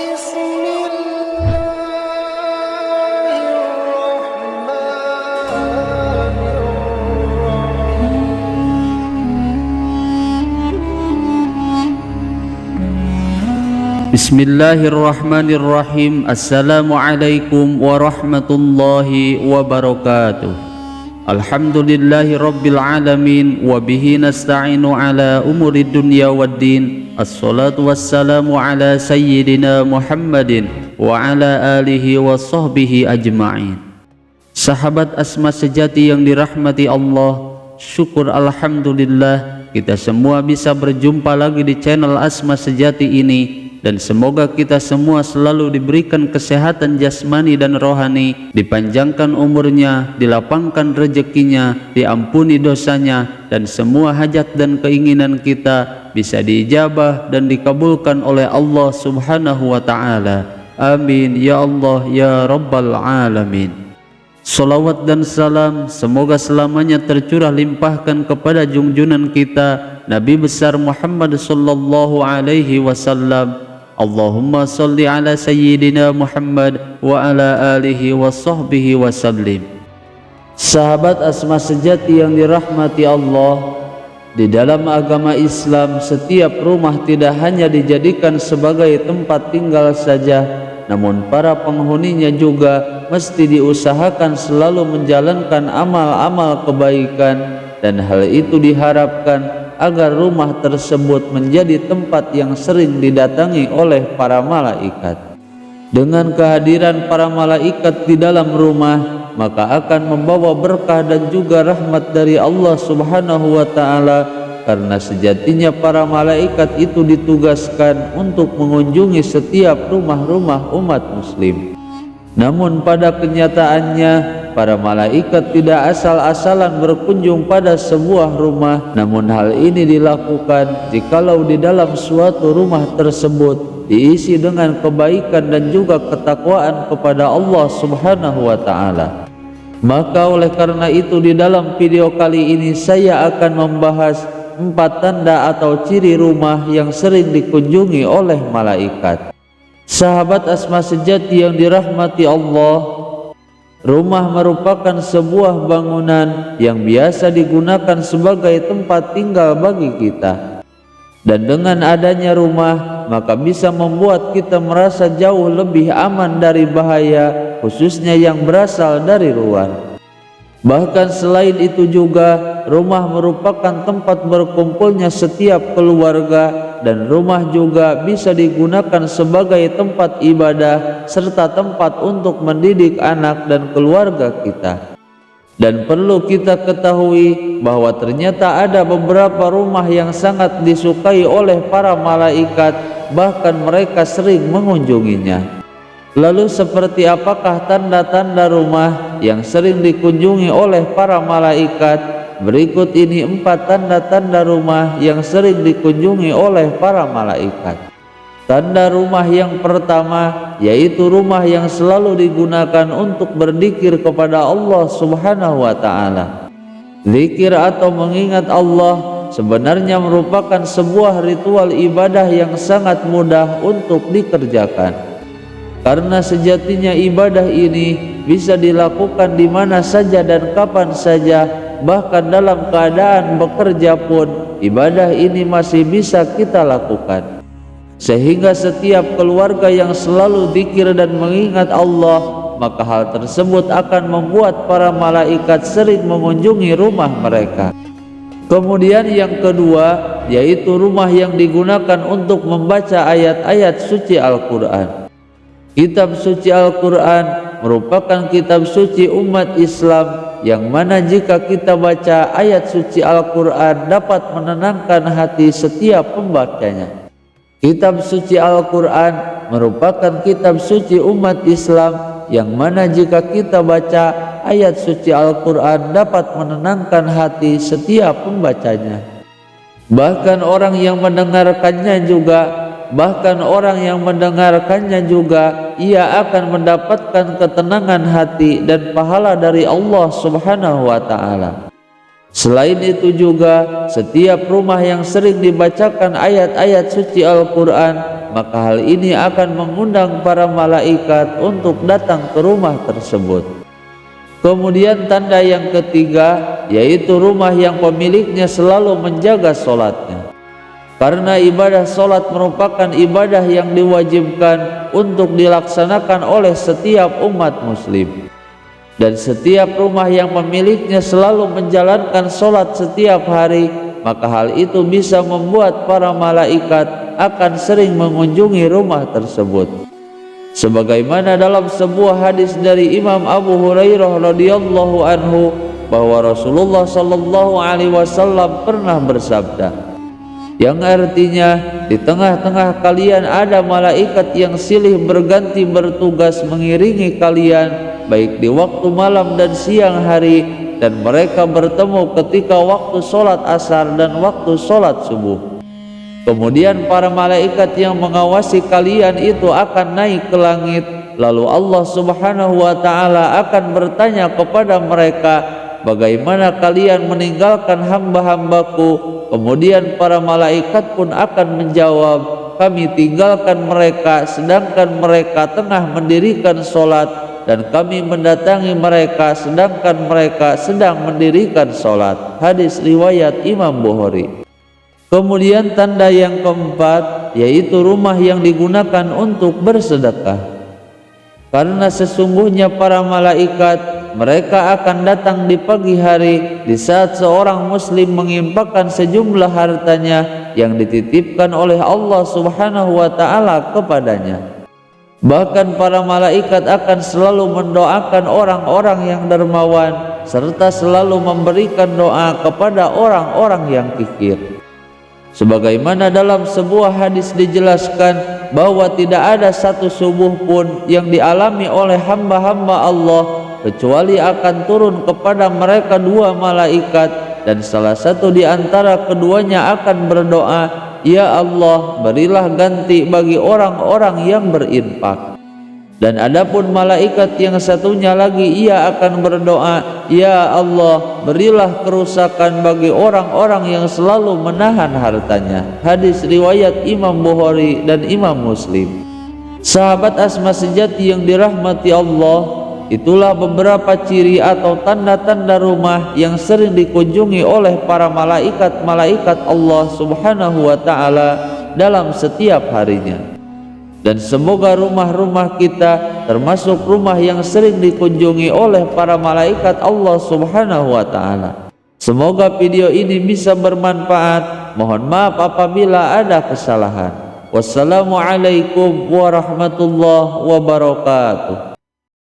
بسم الله الرحمن الرحيم Bismillahirrahmanirrahim. Assalamualaikum warahmatullahi wabarakatuh. Alhamdulillahi rabbil alamin. Wabihi nasta'inu ala umuri dunya waddin. Assalatu wassalamu ala sayyidina Muhammadin wa ala alihi wa sahbihi ajma'in. Sahabat Asma sejati yang dirahmati Allah, syukur alhamdulillah kita semua bisa berjumpa lagi di channel Asma Sejati ini. Dan semoga kita semua selalu diberikan kesehatan jasmani dan rohani, dipanjangkan umurnya, dilapangkan rezekinya, diampuni dosanya, dan semua hajat dan keinginan kita bisa diijabah dan dikabulkan oleh Allah Subhanahu wa Ta'ala. Amin ya Allah ya Rabbal Alamin. Salawat dan salam semoga selamanya tercurah limpahkan kepada junjunan kita Nabi besar Muhammad sallallahu alaihi wasallam. Allahumma salli ala sayyidina Muhammad wa ala alihi wa sahbihi wa sallim. Sahabat Asma Sejati yang dirahmati Allah, di dalam agama Islam setiap rumah tidak hanya dijadikan sebagai tempat tinggal saja, namun para penghuninya juga mesti diusahakan selalu menjalankan amal-amal kebaikan, dan hal itu diharapkan agar rumah tersebut menjadi tempat yang sering didatangi oleh para malaikat. Dengan kehadiran para malaikat di dalam rumah, maka akan membawa berkah dan juga rahmat dari Allah Subhanahu wa Ta'ala, karena sejatinya para malaikat itu ditugaskan untuk mengunjungi setiap rumah-rumah umat muslim. Namun pada kenyataannya para malaikat tidak asal-asalan berkunjung pada sebuah rumah, namun hal ini dilakukan jikalau di dalam suatu rumah tersebut diisi dengan kebaikan dan juga ketakwaan kepada Allah Subhanahu wa Ta'ala. Maka oleh karena itu di dalam video kali ini saya akan membahas 4 tanda atau ciri rumah yang sering dikunjungi oleh malaikat. Sahabat Asma Sejati yang dirahmati Allah, rumah merupakan sebuah bangunan yang biasa digunakan sebagai tempat tinggal bagi kita. Dan dengan adanya rumah, maka bisa membuat kita merasa jauh lebih aman dari bahaya, khususnya yang berasal dari luar. Bahkan selain itu juga, rumah merupakan tempat berkumpulnya setiap keluarga, dan rumah juga bisa digunakan sebagai tempat ibadah serta tempat untuk mendidik anak dan keluarga kita. Dan perlu kita ketahui bahwa ternyata ada beberapa rumah yang sangat disukai oleh para malaikat, bahkan mereka sering mengunjunginya. Lalu seperti apakah tanda-tanda rumah yang sering dikunjungi oleh para malaikat? Berikut ini 4 tanda-tanda rumah yang sering dikunjungi oleh para malaikat. Tanda rumah yang pertama yaitu rumah yang selalu digunakan untuk berzikir kepada Allah Subhanahu wa Ta'ala. Zikir atau mengingat Allah sebenarnya merupakan sebuah ritual ibadah yang sangat mudah untuk dikerjakan. Karena sejatinya ibadah ini bisa dilakukan di mana saja dan kapan saja, bahkan dalam keadaan bekerja pun ibadah ini masih bisa kita lakukan. Sehingga setiap keluarga yang selalu zikir dan mengingat Allah, maka hal tersebut akan membuat para malaikat sering mengunjungi rumah mereka. Kemudian yang kedua yaitu rumah yang digunakan untuk membaca ayat-ayat suci Al-Quran. Kitab suci Al-Quran merupakan kitab suci umat Islam, yang mana jika kita baca ayat suci Al-Quran dapat menenangkan hati setiap pembacanya. Kitab suci Al-Quran merupakan kitab suci umat Islam, yang mana jika kita baca ayat suci Al-Quran dapat menenangkan hati setiap pembacanya. Bahkan orang yang mendengarkannya juga ia akan mendapatkan ketenangan hati dan pahala dari Allah Subhanahu wa Ta'ala. Selain itu juga, setiap rumah yang sering dibacakan ayat-ayat suci Al-Quran, maka hal ini akan mengundang para malaikat untuk datang ke rumah tersebut. Kemudian tanda yang ketiga, yaitu rumah yang pemiliknya selalu menjaga sholatnya. Karena ibadah sholat merupakan ibadah yang diwajibkan untuk dilaksanakan oleh setiap umat muslim. Dan setiap rumah yang pemiliknya selalu menjalankan sholat setiap hari, maka hal itu bisa membuat para malaikat akan sering mengunjungi rumah tersebut. Sebagaimana dalam sebuah hadis dari Imam Abu Hurairah radhiyallahu anhu bahwa Rasulullah sallallahu alaihi wasallam pernah bersabda, yang artinya di tengah-tengah kalian ada malaikat yang silih berganti bertugas mengiringi kalian baik di waktu malam dan siang hari, dan mereka bertemu ketika waktu sholat asar dan waktu sholat subuh. Kemudian para malaikat yang mengawasi kalian itu akan naik ke langit, lalu Allah subhanahu wa ta'ala akan bertanya kepada mereka, bagaimana kalian meninggalkan hamba-hambaku? Kemudian para malaikat pun akan menjawab, kami tinggalkan mereka sedangkan mereka tengah mendirikan sholat, dan kami mendatangi mereka sedangkan mereka sedang mendirikan sholat. Hadis riwayat Imam Bukhari. Kemudian tanda yang keempat, yaitu rumah yang digunakan untuk bersedekah. Karena sesungguhnya para malaikat, mereka akan datang di pagi hari di saat seorang muslim menginfakkan sejumlah hartanya yang dititipkan oleh Allah subhanahu wa ta'ala kepadanya. Bahkan para malaikat akan selalu mendoakan orang-orang yang dermawan, serta selalu memberikan doa kepada orang-orang yang kikir. Sebagaimana dalam sebuah hadis dijelaskan bahwa tidak ada satu subuh pun yang dialami oleh hamba-hamba Allah kecuali akan turun kepada mereka dua malaikat, dan salah satu di antara keduanya akan berdoa, ya Allah, berilah ganti bagi orang-orang yang berinfak. Dan adapun malaikat yang satunya lagi, ia akan berdoa, ya Allah, berilah kerusakan bagi orang-orang yang selalu menahan hartanya. Hadis riwayat Imam Bukhari dan Imam Muslim. Sahabat Asma sejati yang dirahmati Allah, itulah beberapa ciri atau tanda-tanda rumah yang sering dikunjungi oleh para malaikat-malaikat Allah subhanahu wa ta'ala dalam setiap harinya. Dan semoga rumah-rumah kita termasuk rumah yang sering dikunjungi oleh para malaikat Allah subhanahu wa ta'ala. Semoga video ini bisa bermanfaat. Mohon maaf apabila ada kesalahan. Wassalamualaikum warahmatullahi wabarakatuh.